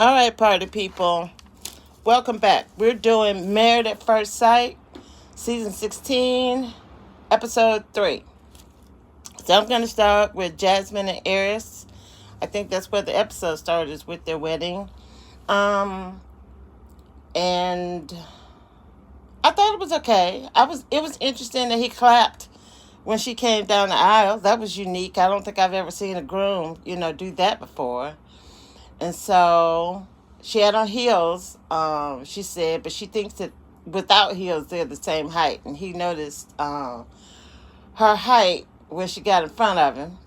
All right, party people. Welcome back. We're doing Married at First Sight, Season 16, Episode 3. So I'm going to start with Jasmine and Eris. I think that's where the episode started, is with their wedding. And I thought it was okay. It was interesting that he clapped when she came down the aisle. That was unique. I don't think I've ever seen a groom, do that before. And so she had on heels, she said, but she thinks that without heels, they're the same height. And he noticed her height when she got in front of him.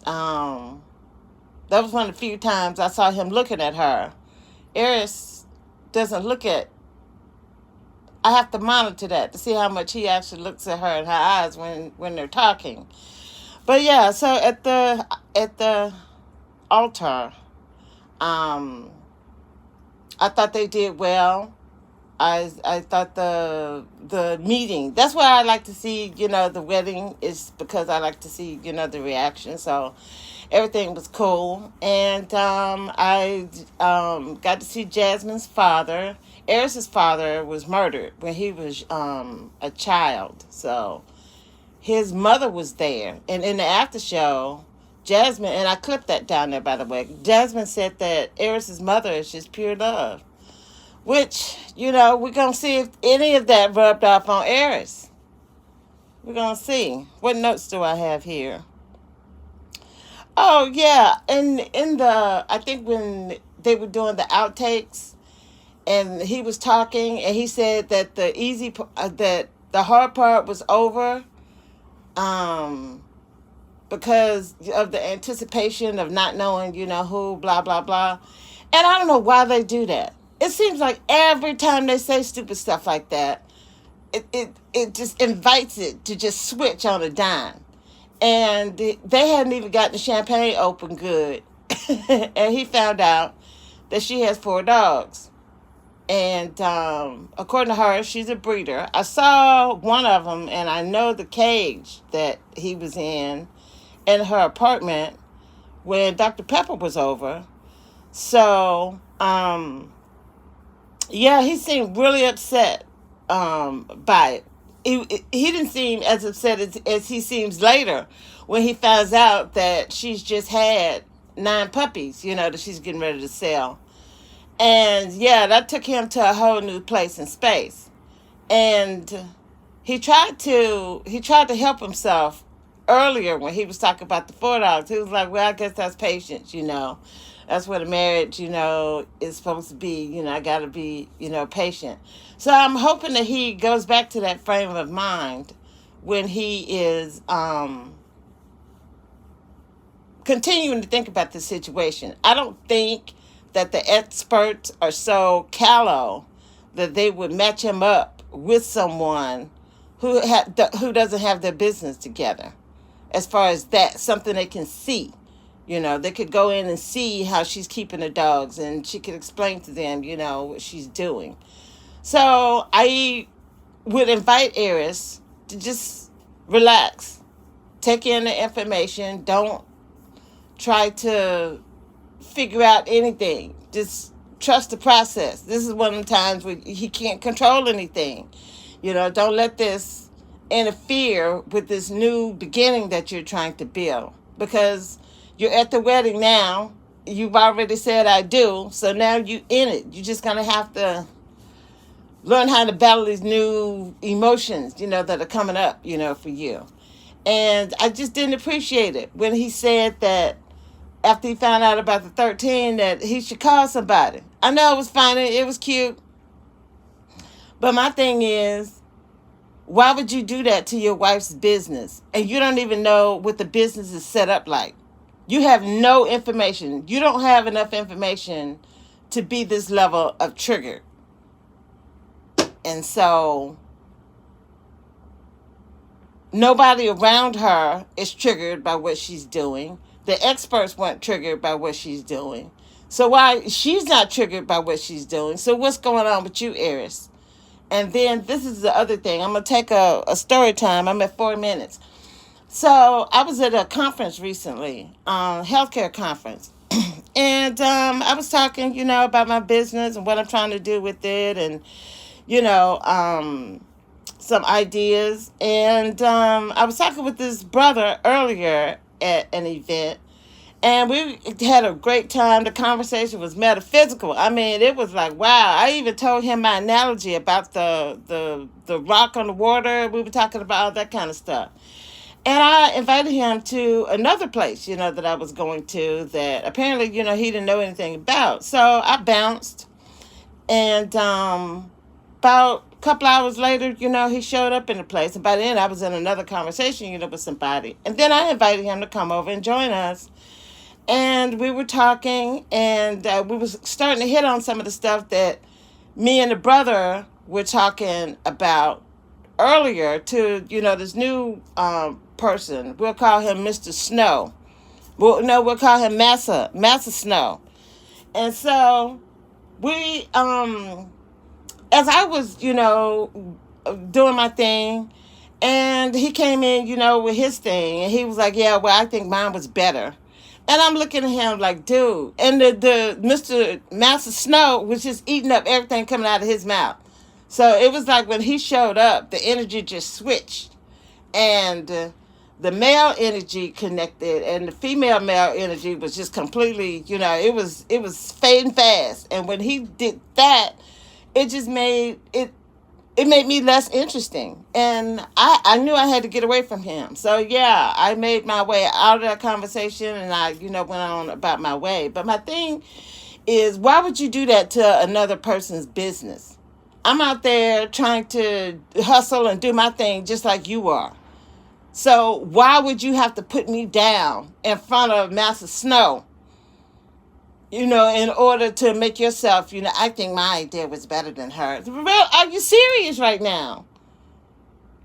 That was one of the few times I saw him looking at her. Eris doesn't look at. I have to monitor that to see how much he actually looks at her in her eyes when they're talking. But yeah, so at the altar, I thought they did well. I thought the meeting. That's why I like to see, the wedding, is because I like to see, the reaction. So everything was cool, and I got to see Jasmine's father. Eris's father was murdered when he was a child. So his mother was there, and in the after show, Jasmine, and I clipped that down there, by the way. Jasmine said that Eris's mother is just pure love. Which, we're going to see if any of that rubbed off on Eris. We're going to see. What notes do I have here? Oh, yeah. I think when they were doing the outtakes, and he was talking, and he said that that the hard part was over, because of the anticipation of not knowing, who, blah, blah, blah. And I don't know why they do that. It seems like every time they say stupid stuff like that, it just invites it to just switch on a dime. And they hadn't even gotten the champagne open good. And he found out that she has 4 dogs. And according to her, she's a breeder. I saw one of them, and I know the cage that he was in her apartment when Dr. Pepper was over. So, yeah, he seemed really upset by it. He didn't seem as upset as he seems later when he finds out that she's just had 9 puppies, that she's getting ready to sell. And yeah, that took him to a whole new place and space. And he tried to help himself earlier when he was talking about the 4 dogs. He was like, well, I guess that's patience, That's what a marriage, is supposed to be. I got to be, patient. So I'm hoping that he goes back to that frame of mind when he is continuing to think about the situation. I don't think that the experts are so callow that they would match him up with someone who doesn't have their business together. As far as that, something they can see. They could go in and see how she's keeping the dogs, and she could explain to them, what she's doing. So I would invite Eris to just relax, take in the information. Don't try to figure out anything. Just trust the process. This is one of the times where he can't control anything. Don't let this interfere with this new beginning that you're trying to build, because you're at the wedding now. You've already said I do, so now you in it. You're just gonna have to learn how to battle these new emotions, that are coming up, for you. And I just didn't appreciate it when he said that after he found out about the 13, that he should call somebody. I know it was funny, it was cute, but my thing is, why would you do that to your wife's business? And you don't even know what the business is set up like. You have no information. You don't have enough information to be this level of trigger. And so nobody around her is triggered by what she's doing. The experts weren't triggered by what she's doing. So why she's not triggered by what she's doing? So what's going on with you, Eris? And then this is the other thing. I'm going to take a story time. I'm at 4 minutes. So I was at a conference recently, healthcare conference. And I was talking, about my business and what I'm trying to do with it, and you know, some ideas. And I was talking with this brother earlier at an event, and we had a great time. The conversation was metaphysical. I mean, it was like, wow. I even told him my analogy about the rock on the water. We were talking about all that kind of stuff. And I invited him to another place, that I was going to, that apparently, he didn't know anything about. So I bounced. And about a couple hours later, he showed up in the place. And by then, I was in another conversation, with somebody. And then I invited him to come over and join us. And we were talking, and we was starting to hit on some of the stuff that me and the brother were talking about earlier to, this new person. We'll call him Mr. Snow. Well, no, we'll call him Massa Snow. And so we, as I was, doing my thing, and he came in, with his thing, and he was like, yeah, well, I think mine was better. And I'm looking at him like, dude. And the Mr. Master Snow was just eating up everything coming out of his mouth. So it was like when he showed up, the energy just switched. And the male energy connected, and the female male energy was just completely, it was fading fast. And when he did that, it just made it made me less interesting. And I knew I had to get away from him. So yeah, I made my way out of that conversation, and I, went on about my way. But my thing is, why would you do that to another person's business? I'm out there trying to hustle and do my thing just like you are. So why would you have to put me down in front of Master Snow, in order to make yourself, I think my idea was better than hers. Are you serious right now?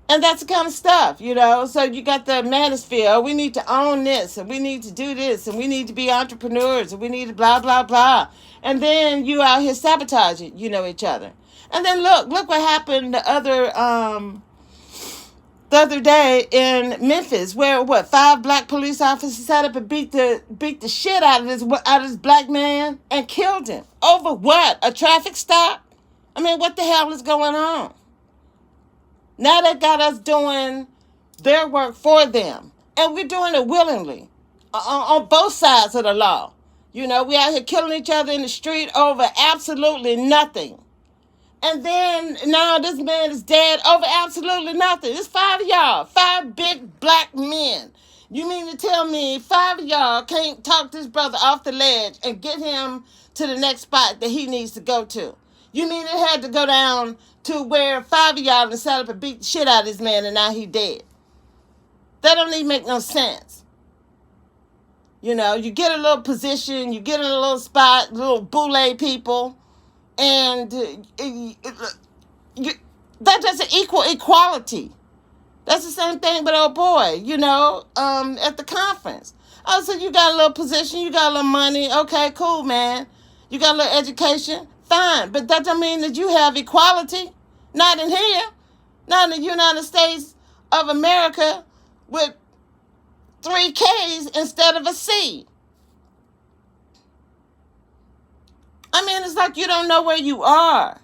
And that's the kind of stuff, So you got the manosphere. Oh, we need to own this, and we need to do this, and we need to be entrepreneurs, and we need to blah, blah, blah. And then you out here sabotaging, each other. And then look what happened the other day in Memphis, where 5 black police officers sat up and beat the shit out of this black man and killed him over what? A traffic stop? I mean, what the hell is going on? Now they got us doing their work for them, and we're doing it willingly on both sides of the law. We out here killing each other in the street over absolutely nothing. And then now this man is dead over absolutely nothing. It's 5 of y'all, 5 big black men. You mean to tell me 5 of y'all can't talk this brother off the ledge and get him to the next spot that he needs to go to? You mean it had to go down to where 5 of y'all done sat up and beat the shit out of this man, and now he dead? That don't even make no sense. You get a little position, you get in a little spot, little boule people, and that doesn't equal equality. That's the same thing with old boy, at the conference. Oh, so you got a little position, you got a little money. Okay, cool, man. You got a little education. Fine. But that don't mean that you have equality. Not in here. Not in the United States of America with 3 Ks instead of a C. I mean, it's like you don't know where you are.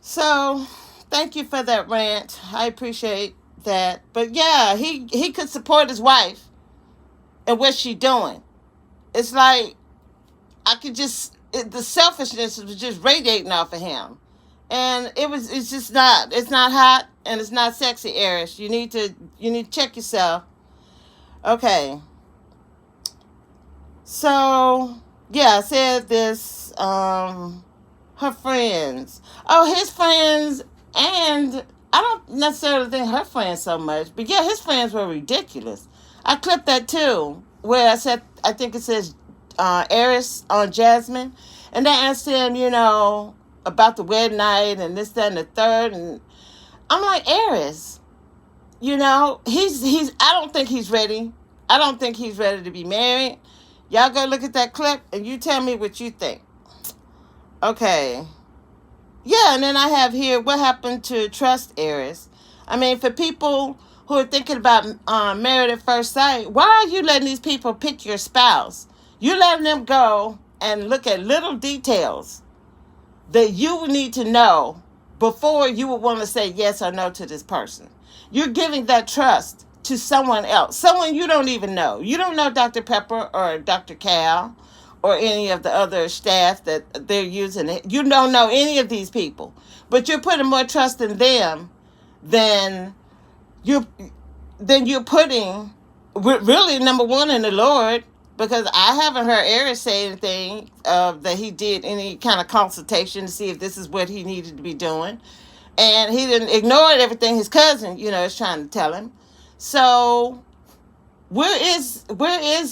So, thank you for that rant. I appreciate that. But yeah, he could support his wife and what she doing. It's like I could the selfishness was just radiating off of him. And it's not hot, and it's not sexy, Eris. You need to check yourself. Okay. So, yeah, I said this, her friends. Oh, his friends, and I don't necessarily think her friends so much, but yeah, his friends were ridiculous. I clipped that too, where I think it says Eris on Jasmine, and they asked him, about the wedding night and this, that, and the third, and I'm like, Eris, he's I don't think he's ready. I don't think he's ready to be married. Y'all go look at that clip and you tell me what you think. Okay. Yeah, and then I have here, what happened to trust Eris? I mean, for people who are thinking about married at first sight, why are you letting these people pick your spouse? You're letting them go and look at little details that you would need to know before you would want to say yes or no to this person. You're giving that trust to someone else, someone you don't even know. You don't know Dr. Pepper or Dr. Cal or any of the other staff that they're using. You don't know any of these people, but you're putting more trust in them than you're putting really, number one, in the Lord, because I haven't heard Eric say anything that he did any kind of consultation to see if this is what he needed to be doing. And he didn't ignore everything his cousin, is trying to tell him. So where is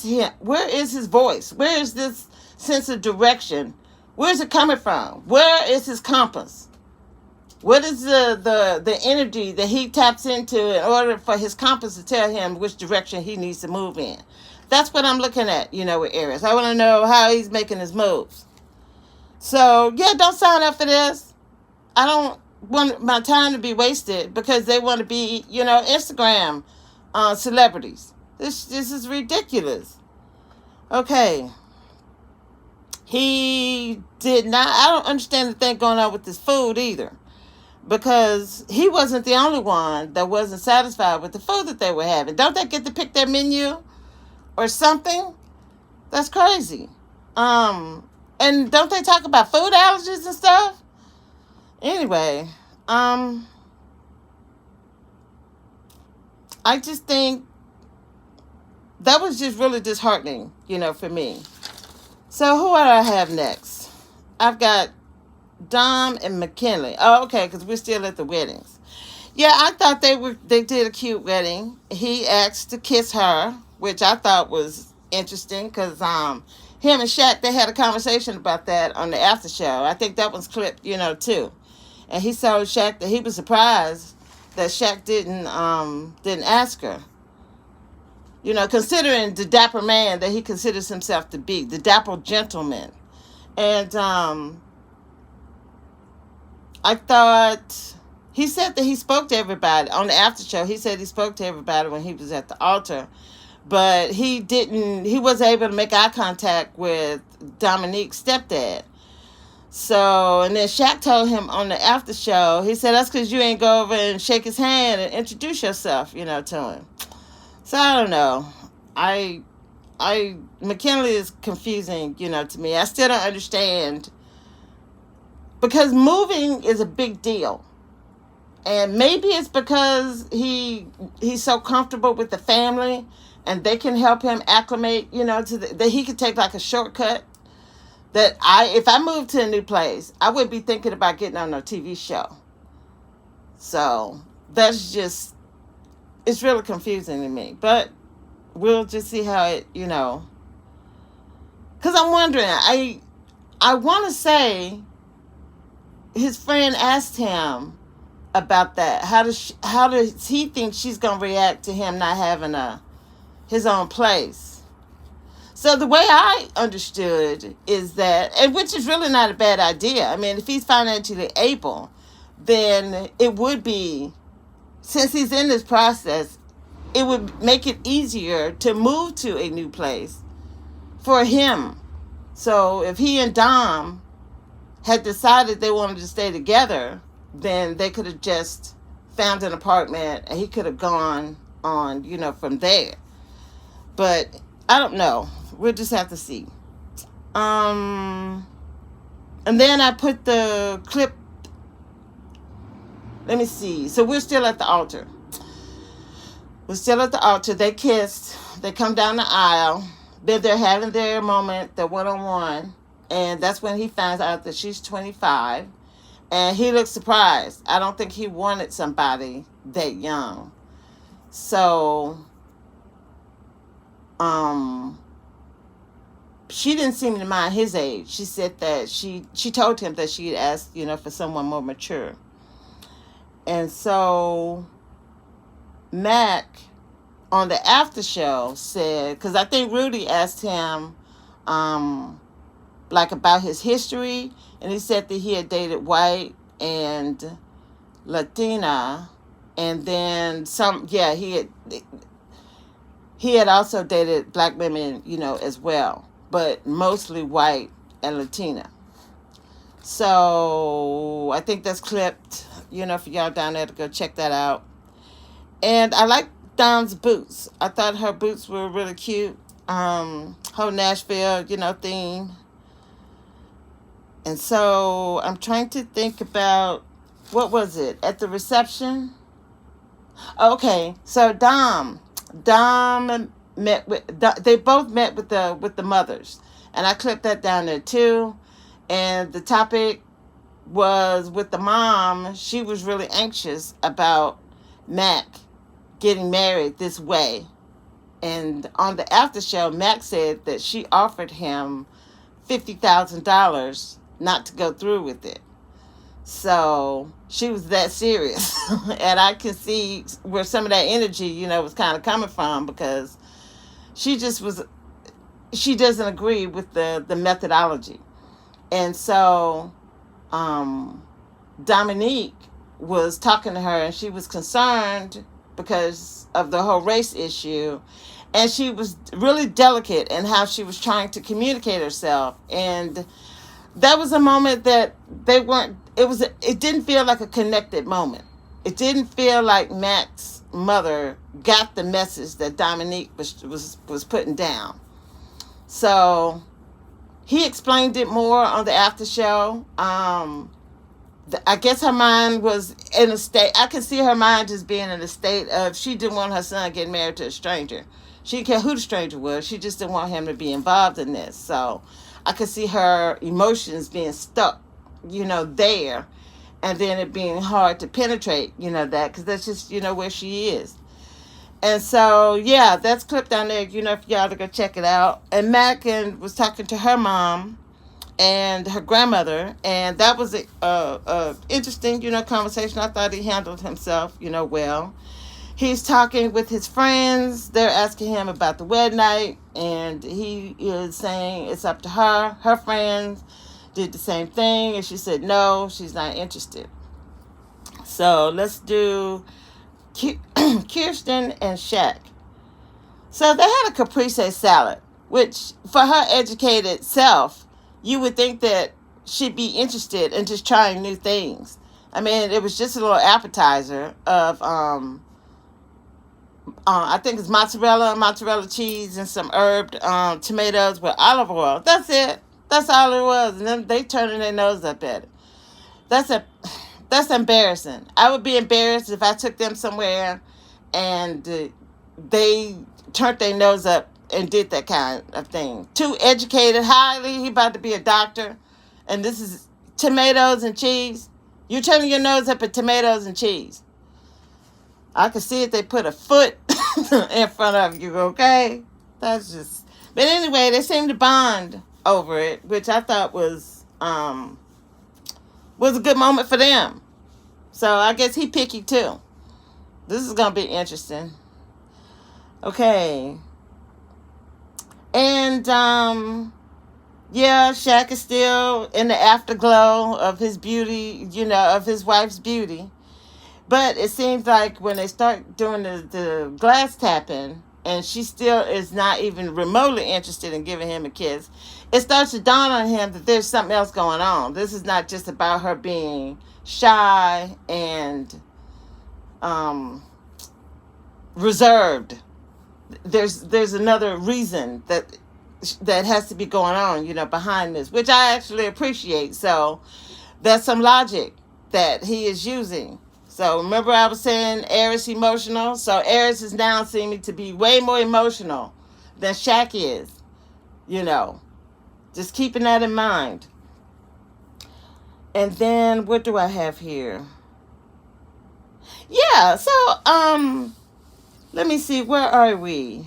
him? Where is his voice? Where is this sense of direction? Where is it coming from? Where is his compass? What is the energy that he taps into in order for his compass to tell him which direction he needs to move in? That's what I'm looking at, with Aries. I want to know how he's making his moves. So, yeah, don't sign up for this. I don't want my time to be wasted because they want to be, Instagram celebrities. This is ridiculous. Okay. He did not, I don't understand the thing going on with this food either. Because he wasn't the only one that wasn't satisfied with the food that they were having. Don't they get to pick their menu or something? That's crazy. And don't they talk about food allergies and stuff? Anyway, I just think that was just really disheartening, for me. So who do I have next? I've got Dom and McKinley. Oh, okay, because we're still at the weddings. Yeah, I thought they did a cute wedding. He asked to kiss her, which I thought was interesting because him and Shaq, they had a conversation about that on the after show. I think that was clipped, too. And he told Shaq that he was surprised that Shaq didn't ask her. Considering the dapper man that he considers himself to be, the dapper gentleman. And I thought he said that he spoke to everybody on the after show. He said he spoke to everybody when he was at the altar, but he wasn't able to make eye contact with Dominique's stepdad. So, and then Shaq told him on the after show, he said, that's because you ain't go over and shake his hand and introduce yourself, to him. So I don't know. McKinley is confusing, to me. I still don't understand. Because moving is a big deal. And maybe it's because he's so comfortable with the family and they can help him acclimate, that he could take like a shortcut. That if I moved to a new place, I wouldn't be thinking about getting on a TV show. So that's just, it's really confusing to me. But we'll just see how it, because I'm wondering, I want to say, his friend asked him about that. How does he think she's gonna react to him not having his own place? So the way I understood is that, and which is really not a bad idea. I mean, if he's financially able, then it would be, since he's in this process, it would make it easier to move to a new place for him. So if he and Dom had decided they wanted to stay together, then they could have just found an apartment and he could have gone on, from there. But I don't know. We'll just have to see. And then I put the clip. Let me see. So we're still at the altar. They kissed. They come down the aisle. Then they're having their moment, their one-on-one. And that's when he finds out that she's 25. And he looks surprised. I don't think he wanted somebody that young. So, she didn't seem to mind his age. She said that she told him that she had asked, for someone more mature. And so Mac on the after show said, because I think Rudy asked him about his history, and he said that he had dated white and Latina, And then some, yeah, he had also dated black women, as well, but mostly white and Latina. So I think that's clipped, for y'all down there to go check that out. And I like Dom's boots. I thought her boots were really cute. Whole Nashville, theme. And so I'm trying to think about, what was it, at the reception? Okay, so Dom met with, they both met with the mothers, and I clipped that down there too. And the topic was with the mom. She was really anxious about Mac getting married this way. And on the after show, Mac said that she offered him $50,000 not to go through with it. So she was that serious. And I can see where some of that energy, was kind of coming from, because she doesn't agree with the methodology. And so Dominique was talking to her, and she was concerned because of the whole race issue. And she was really delicate in how she was trying to communicate herself. And that was a moment that it didn't feel like a connected moment. It didn't feel like Mac's mother got the message that Dominique was putting down. So he explained it more on the after show. I guess her mind was in a state, I could see her mind just being in a state of, she didn't want her son getting married to a stranger. She didn't care who the stranger was. She just didn't want him to be involved in this. So I could see her emotions being stuck, there. And then it being hard to penetrate, that, because that's just, where she is. And so, yeah, that's clipped down there, for y'all to go check it out. And Mac was talking to her mom and her grandmother, and that was a interesting, conversation. I thought he handled himself, well. He's talking with his friends. They're asking him about the wedding night, and he is saying it's up to her. Her friends did the same thing, and she said no, she's not interested. So let's do Kirsten and Shaq. So they had a caprese salad, which for her educated self, you would think that she'd be interested in just trying new things. I mean, it was just a little appetizer of, I think it's mozzarella cheese, and some herbed tomatoes with olive oil. That's it. That's all it was. And then they turning their nose up at it. That's embarrassing. I would be embarrassed if I took them somewhere and they turned their nose up and did that kind of thing. Too educated, highly. He about to be a doctor. And this is tomatoes and cheese. You're turning your nose up at tomatoes and cheese. I could see if they put a foot in front of you, okay? That's just... But anyway, they seemed to bond over it, which I thought was a good moment for them. So I guess he picky too. This is going to be interesting. Okay. And, yeah, Shaq is still in the afterglow of his beauty, of his wife's beauty. But it seems like when they start doing the glass tapping, and she still is not even remotely interested in giving him a kiss, it starts to dawn on him that there's something else going on. This is not just about her being shy and reserved. There's another reason that has to be going on, behind this, which I actually appreciate. So there's some logic that he is using. So remember I was saying Aries emotional? So Aries is now seeming to be way more emotional than Shaq is, Just keeping that in mind. And then what do I have here? Yeah, so let me see, where are we?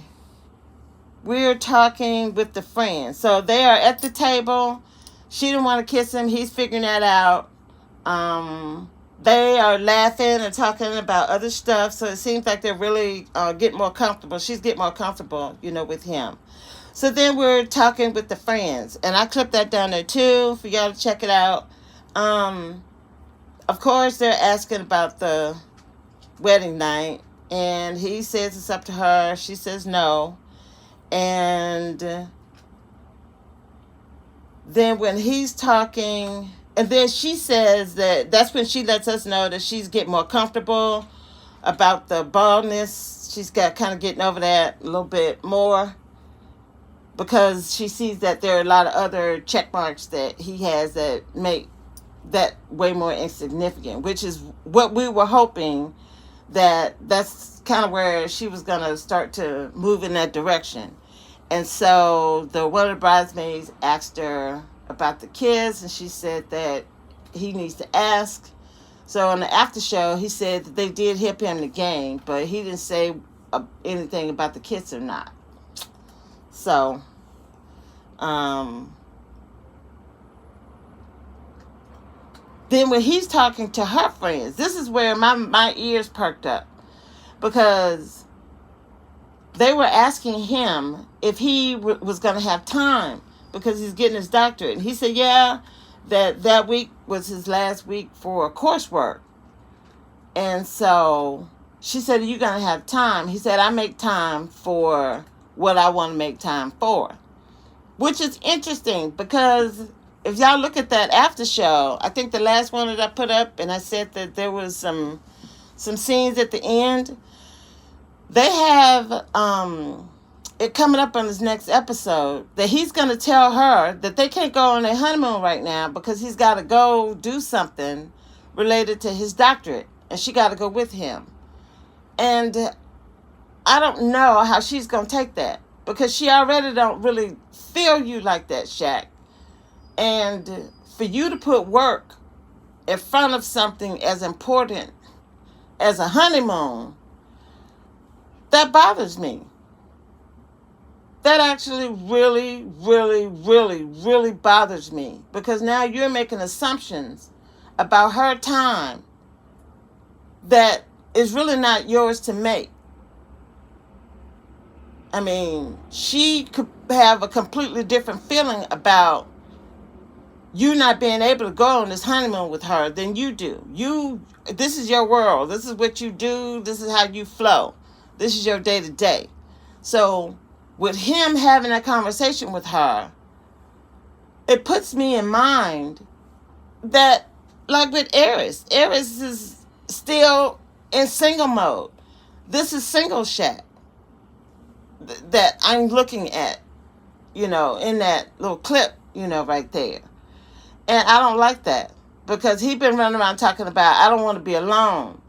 We're talking with the friends. So they are at the table. She didn't want to kiss him. He's figuring that out. They are laughing and talking about other stuff. So it seems like they're really getting more comfortable. She's getting more comfortable, with him. So then we're talking with the friends. And I clipped that down there too for y'all to check it out. Of course, they're asking about the wedding night, and he says it's up to her. She says no. And then when he's talking, and then she says that's when she lets us know that she's getting more comfortable about the baldness. She's got kind of getting over that a little bit more because she sees that there are a lot of other check marks that he has that make that way more insignificant, which is what we were hoping, that's kind of where she was going to start to move in that direction. And so one of the bridesmaids asked her about the kids, and she said that he needs to ask. So on the after show, he said that they did hip him the game, but he didn't say anything about the kids or not. So, then when he's talking to her friends, this is where my ears perked up, because they were asking him if he was going to have time because he's getting his doctorate. And he said, yeah, that week was his last week for coursework. And so she said, are you going to have time? He said, I make time for what I want to make time for. Which is interesting, because if y'all look at that after show, I think the last one that I put up, and I said that there was some scenes at the end. They have it coming up on this next episode that he's going to tell her that they can't go on their honeymoon right now because he's got to go do something related to his doctorate, and she got to go with him. And I don't know how she's going to take that, because she already don't really feel you like that, Shaq. And for you to put work in front of something as important as a honeymoon, that bothers me. That actually really, really, really, really bothers me, because now you're making assumptions about her time that is really not yours to make. I mean, she could have a completely different feeling about you not being able to go on this honeymoon with her than you do. This is your world. This is what you do. This is how you flow. This is your day to day. So with him having that conversation with her, it puts me in mind that, like with Eris is still in single mode. This is single Shaq that I'm looking at, in that little clip, right there. And I don't like that, because he been running around talking about, I don't want to be alone.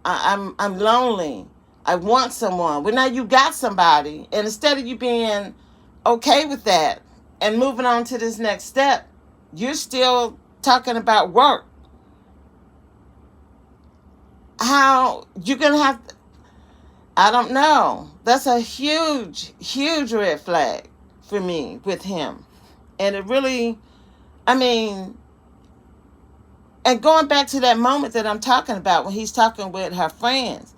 I'm lonely. I want someone. Well, now you got somebody, and instead of you being okay with that and moving on to this next step, you're still talking about work. How you're going to have, I don't know. That's a huge, huge red flag for me with him. And it really, and going back to that moment that I'm talking about when he's talking with her friends,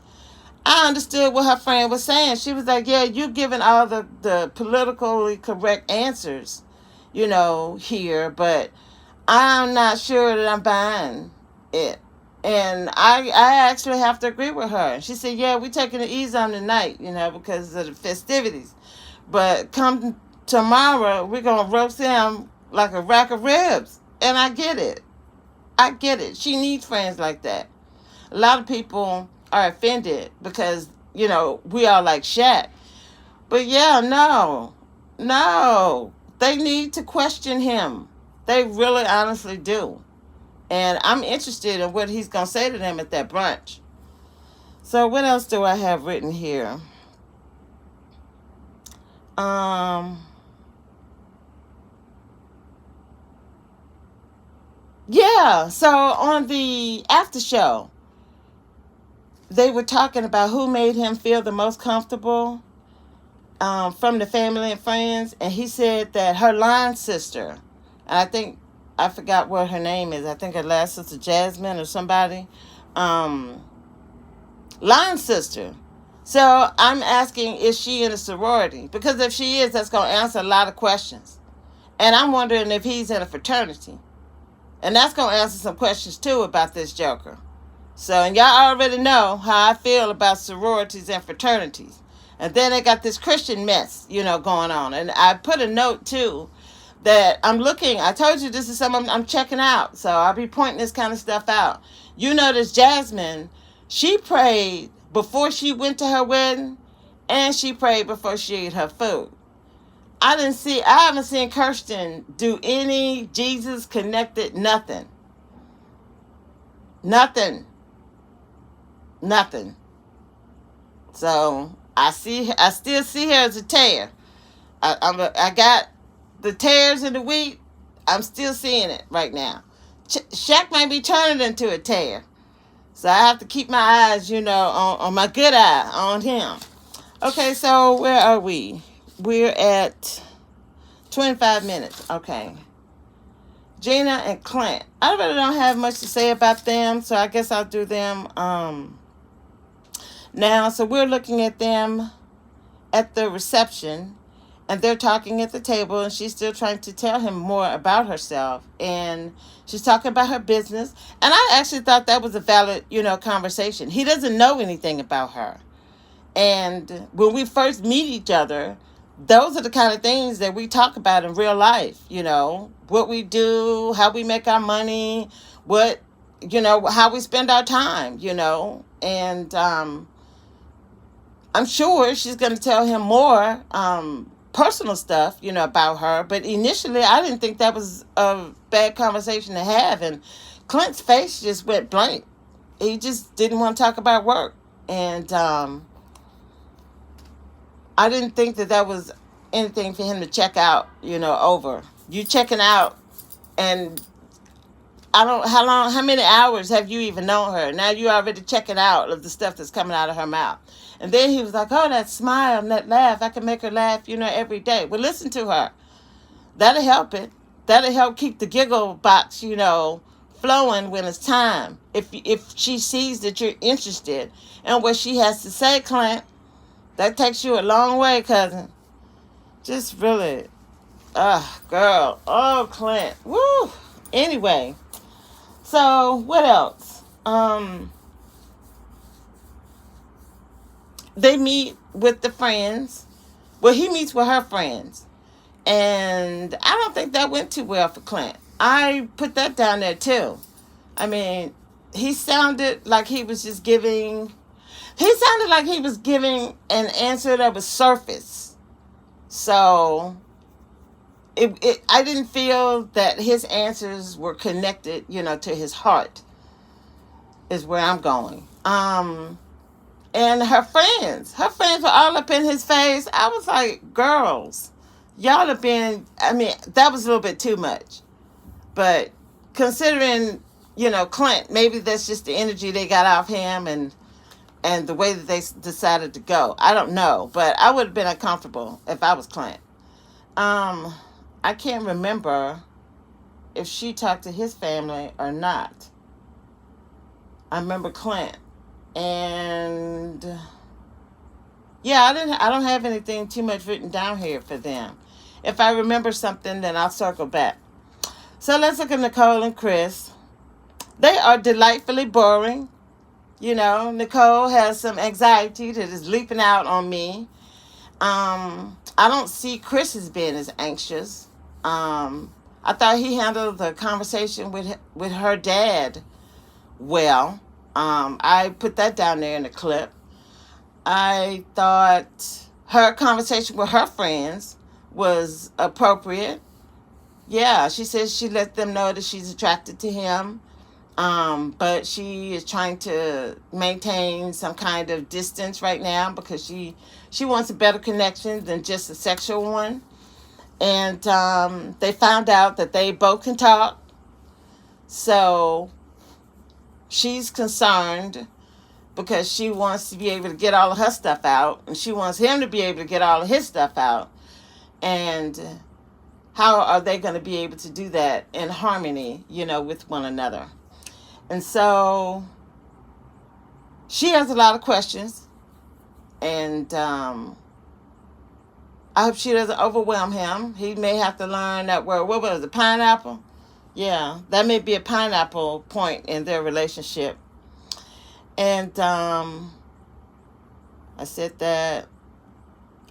I understood what her friend was saying. She was like, yeah, you're giving all the politically correct answers, here, but I'm not sure that I'm buying it. And I actually have to agree with her. She said, yeah, we're taking it easy on tonight, because of the festivities. But come tomorrow, we're going to roast him like a rack of ribs. And I get it. She needs friends like that. A lot of people are offended because, we all like Shaq. But yeah, no. They need to question him. They really honestly do. And I'm interested in what he's going to say to them at that brunch. So what else do I have written here? Yeah, so on the after show, they were talking about who made him feel the most comfortable from the family and friends. And he said that her line sister, I forgot what her name is. I think her last sister, Jasmine or somebody. Line sister. So I'm asking, is she in a sorority? Because if she is, that's going to answer a lot of questions. And I'm wondering if he's in a fraternity. And that's going to answer some questions, too, about this Joker. So, and y'all already know how I feel about sororities and fraternities. And then they got this Christian mess, going on. And I put a note too that I'm looking. I told you this is something I'm checking out. So I'll be pointing this kind of stuff out. You know, this Jasmine, she prayed before she went to her wedding, and she prayed before she ate her food. I haven't seen Kirsten do any Jesus connected nothing. Nothing. Nothing. So I still see her as a tear. I got the tears in the wheat. I'm still seeing it right now. Shaq might be turning into a tear. So I have to keep my eyes, on my good eye on him. Okay, so where are we? We're at 25 minutes. Okay. Gina and Clint. I really don't have much to say about them, so I guess I'll do them now. So we're looking at them at the reception, and they're talking at the table, and she's still trying to tell him more about herself, and she's talking about her business. And I actually thought that was a valid, conversation. He doesn't know anything about her. And when we first meet each other, those are the kind of things that we talk about in real life, what we do, how we make our money, how we spend our time, and I'm sure she's going to tell him more personal stuff, about her. But initially, I didn't think that was a bad conversation to have. And Clint's face just went blank. He just didn't want to talk about work. And I didn't think that was anything for him to check out, over. You checking out, and how many hours have you even known her? Now you already checking out of the stuff that's coming out of her mouth. And then he was like, oh, that smile and that laugh, I can make her laugh, every day. Well, listen to her. That'll help it. That'll help keep the giggle box, flowing when it's time. If she sees that you're interested in what she has to say, Clint, that takes you a long way, cousin. Just really, girl. Oh, Clint. Woo. Anyway, so what else? They meet with the friends. Well, he meets with her friends. And I don't think that went too well for Clint. I put that down there too. I mean, he sounded like he was just giving an answer that was surface. So I didn't feel that his answers were connected, to his heart, is where I'm going. And her friends were all up in his face. I was like, girls, y'all have been, that was a little bit too much. But considering, Clint, maybe that's just the energy they got off him and the way that they decided to go. I don't know, but I would have been uncomfortable if I was Clint. I can't remember if she talked to his family or not. I remember Clint. And yeah, I don't have anything too much written down here for them. If I remember something, then I'll circle back. So let's look at Nicole and Chris. They are delightfully boring. Nicole has some anxiety that is leaping out on me. I don't see Chris as being as anxious. I thought he handled the conversation with her dad well. I put that down there in the clip. I thought her conversation with her friends was appropriate. Yeah, she says she let them know that she's attracted to him. But she is trying to maintain some kind of distance right now because she wants a better connection than just a sexual one. And they found out that they both can talk. So she's concerned because she wants to be able to get all of her stuff out, and she wants him to be able to get all of his stuff out. And how are they going to be able to do that in harmony, with one another? And so she has a lot of questions, and I hope she doesn't overwhelm him. He may have to learn that word. What was it, pineapple? Yeah, that may be a pineapple point in their relationship. And I said that.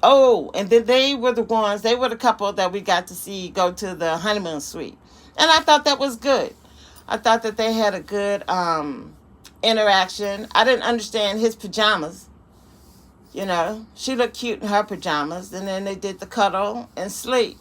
Oh, and then they were the couple that we got to see go to the honeymoon suite. And I thought that was good. I thought that they had a good interaction. I didn't understand his pajamas. She looked cute in her pajamas. And then they did the cuddle and sleep.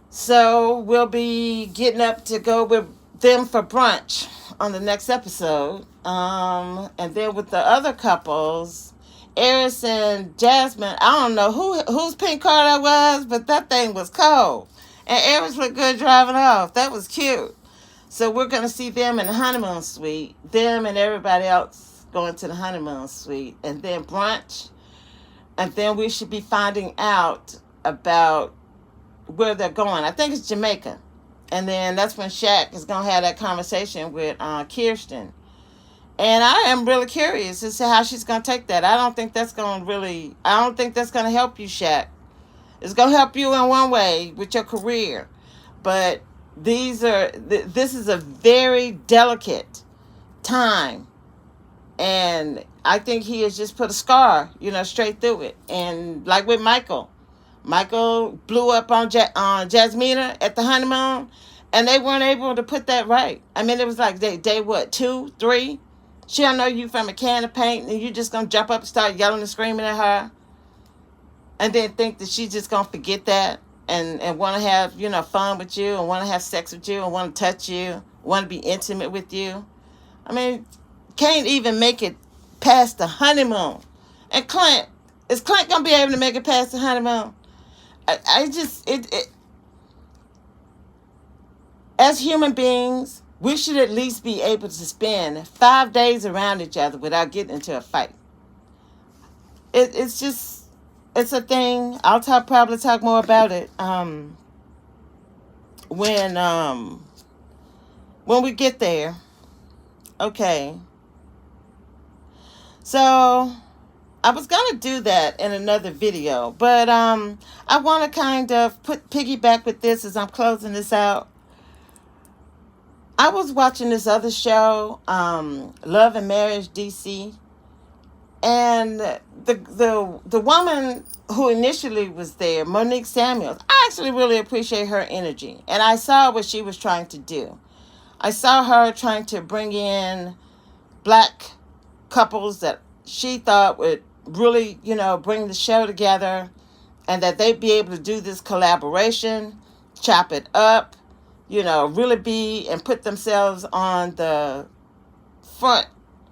So we'll be getting up to go with them for brunch on the next episode. And then with the other couples, Eris and Jasmine, I don't know whose pink car that was, but that thing was cold. And Eris looked good driving off. That was cute. So we're going to see them in the honeymoon suite. Them and everybody else going to the honeymoon suite. And then brunch. And then we should be finding out about where they're going. I think it's Jamaica. And then that's when Shaq is going to have that conversation with Kirsten. And I am really curious as to how she's going to take that. I don't think that's going to help you, Shaq. It's going to help you in one way with your career. But this is a very delicate time. And I think he has just put a scar, straight through it. And like with Michael blew up on Jasmina at the honeymoon, and they weren't able to put that right. I mean, it was like day what, 2, 3? She don't know you from a can of paint, and you just gonna jump up and start yelling and screaming at her, and then think that she's just gonna forget that and want to have fun with you, and want to have sex with you, and want to touch you, want to be intimate with you. I mean, can't even make it past the honeymoon. And is Clint gonna be able to make it past the honeymoon? As human beings, we should at least be able to spend 5 days around each other without getting into a fight. It's a thing. I'll probably talk more about it when we get there. Okay. So I was going to do that in another video, but I want to kind of piggyback with this as I'm closing this out. I was watching this other show, Love and Marriage DC, and the woman who initially was there, Monique Samuels, I actually really appreciate her energy, and I saw what she was trying to do. I saw her trying to bring in black couples that she thought would really, bring the show together, and that they'd be able to do this collaboration, chop it up, really be and put themselves on the front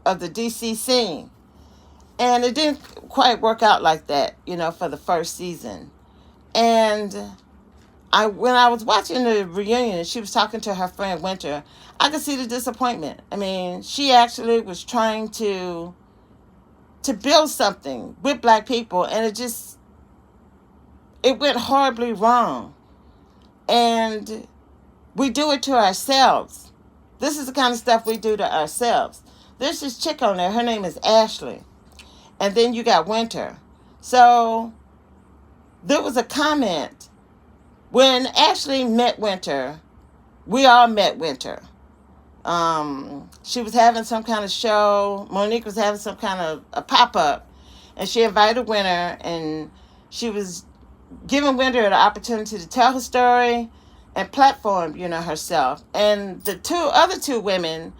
of the DC scene. And it didn't quite work out like that, for the first season. And when I was watching the reunion and she was talking to her friend Winter, I could see the disappointment. I mean, she actually was trying to build something with black people, and it went horribly wrong. And we do it to ourselves. This is the kind of stuff we do to ourselves. There's this chick on there. Her name is Ashley. And then you got Winter. So there was a comment. When Ashley met Winter, we all met Winter. She was having some kind of show. Monique was having some kind of a pop-up. And she invited Winter, and she was giving Winter the opportunity to tell her story and platform, herself. And the other two women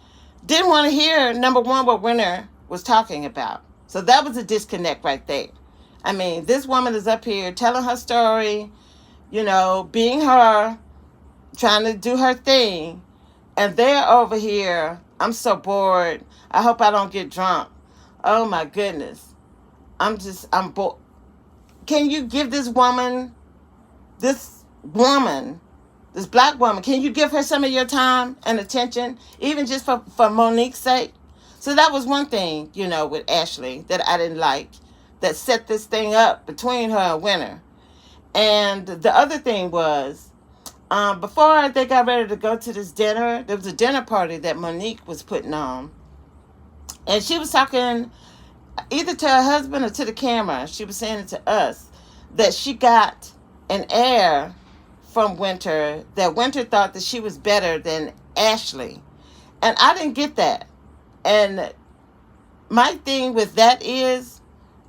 didn't want to hear, number one, what Winter was talking about. So that was a disconnect right there. I mean, this woman is up here telling her story, being her, trying to do her thing. And they're over here, I'm so bored. I hope I don't get drunk. Oh my goodness. I'm bored. Can you give this black woman, can you give her some of your time and attention, even just for Monique's sake? So that was one thing, with Ashley that I didn't like, that set this thing up between her and Winter. And the other thing was, before they got ready to go to this dinner, there was a dinner party that Monique was putting on. And she was talking either to her husband or to the camera. She was saying it to us, that she got an air from Winter, that Winter thought that she was better than Ashley. And I didn't get that. And my thing with that is,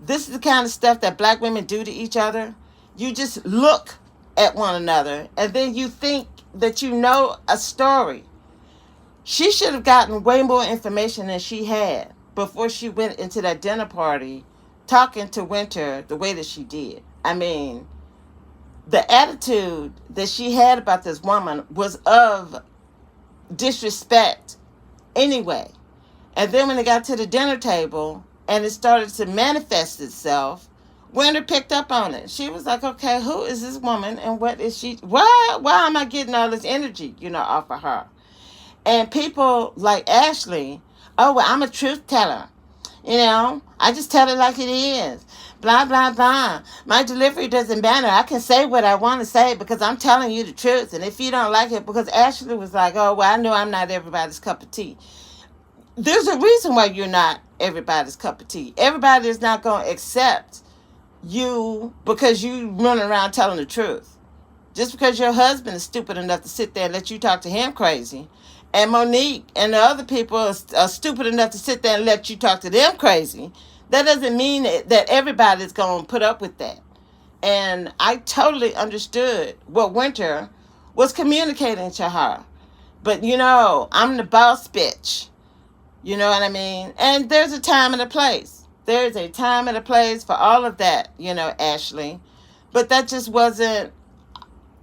this is the kind of stuff that black women do to each other. You just look at one another and then you think that you know a story. She should have gotten way more information than she had before she went into that dinner party talking to Winter the way that she did. I mean, the attitude that she had about this woman was of disrespect anyway. And then when it got to the dinner table and it started to manifest itself, Winter picked up on it. She was like, okay, who is this woman and what is she? Why am I getting all this energy, off of her? And people like Ashley, oh, well, I'm a truth teller. I just tell it like it is. Blah, blah, blah. My delivery doesn't matter. I can say what I want to say because I'm telling you the truth. And if you don't like it, because Ashley was like, oh, well, I know I'm not everybody's cup of tea. There's a reason why you're not everybody's cup of tea. Everybody is not going to accept you because you run around telling the truth. Just because your husband is stupid enough to sit there and let you talk to him crazy, and Monique and the other people are stupid enough to sit there and let you talk to them crazy, that doesn't mean that everybody's going to put up with that. And I totally understood what Winter was communicating to her. But, I'm the boss bitch. You know what I mean? And there's a time and a place. There's a time and a place for all of that, Ashley. But that just wasn't,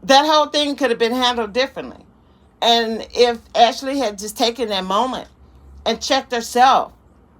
that whole thing could have been handled differently. And if Ashley had just taken that moment and checked herself,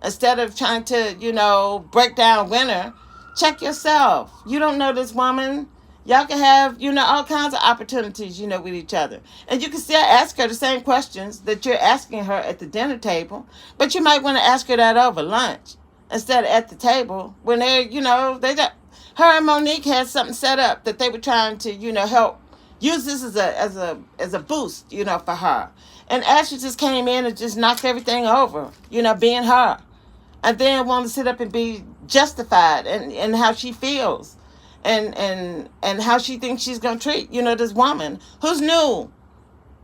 instead of trying to, break down Winter, check yourself. You don't know this woman. Y'all can have, all kinds of opportunities, with each other. And you can still ask her the same questions that you're asking her at the dinner table. But you might want to ask her that over lunch instead of at the table when they're, they got, her and Monique had something set up that they were trying to, help use this as a boost, for her. And Ashley just came in and just knocked everything over, being her. And then wanted to sit up and be justified in how she feels. And how she thinks she's going to treat, this woman who's new,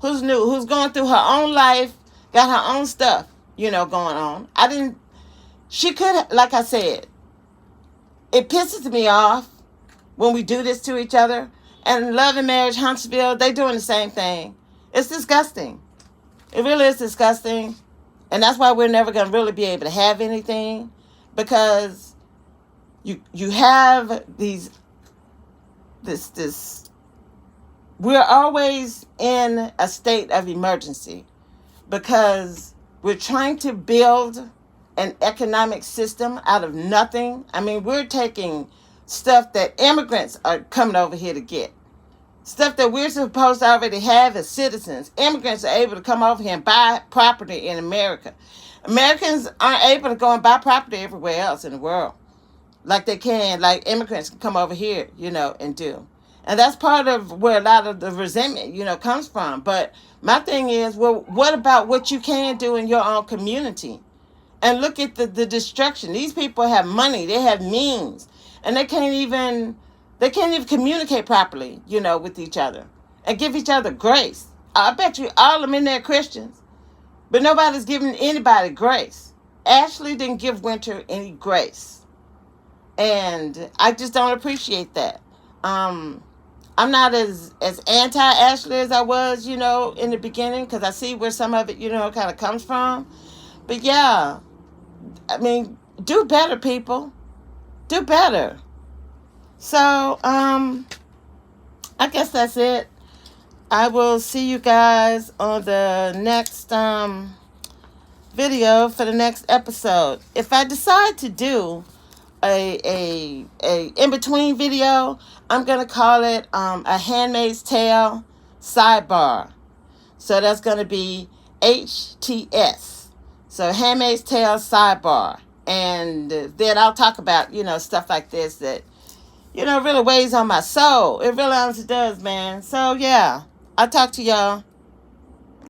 who's going through her own life, got her own stuff, going on. She could, like I said, it pisses me off when we do this to each other. And Love and Marriage Huntsville, they doing the same thing. It's disgusting. It really is disgusting. And that's why we're never going to really be able to have anything, because you have this we're always in a state of emergency because we're trying to build an economic system out of nothing. I mean, we're taking stuff that immigrants are coming over here to get. Stuff that we're supposed to already have as citizens. Immigrants are able to come over here and buy property in America. Americans aren't able to go and buy property everywhere else in the world like they can, like immigrants can come over here, and do. And that's part of where a lot of the resentment, comes from. But my thing is, well, what about what you can do in your own community? And look at the destruction. These people have money, they have means, and they can't even communicate properly, with each other and give each other grace. I bet you all of them in there Christians, but nobody's giving anybody grace. Ashley didn't give Winter any grace. And I just don't appreciate that. I'm not as anti-Ashley as I was, in the beginning, because I see where some of it, kind of comes from. But yeah, I mean, do better, people. Do better. So, I guess that's it. I will see you guys on the next video for the next episode. If I decide to do a in-between video, I'm going to call it a Handmaid's Tale sidebar. So that's going to be HTS. So Handmaid's Tale sidebar. And then I'll talk about, stuff like this that, really weighs on my soul. It really honestly does, man. So, yeah, I'll talk to y'all.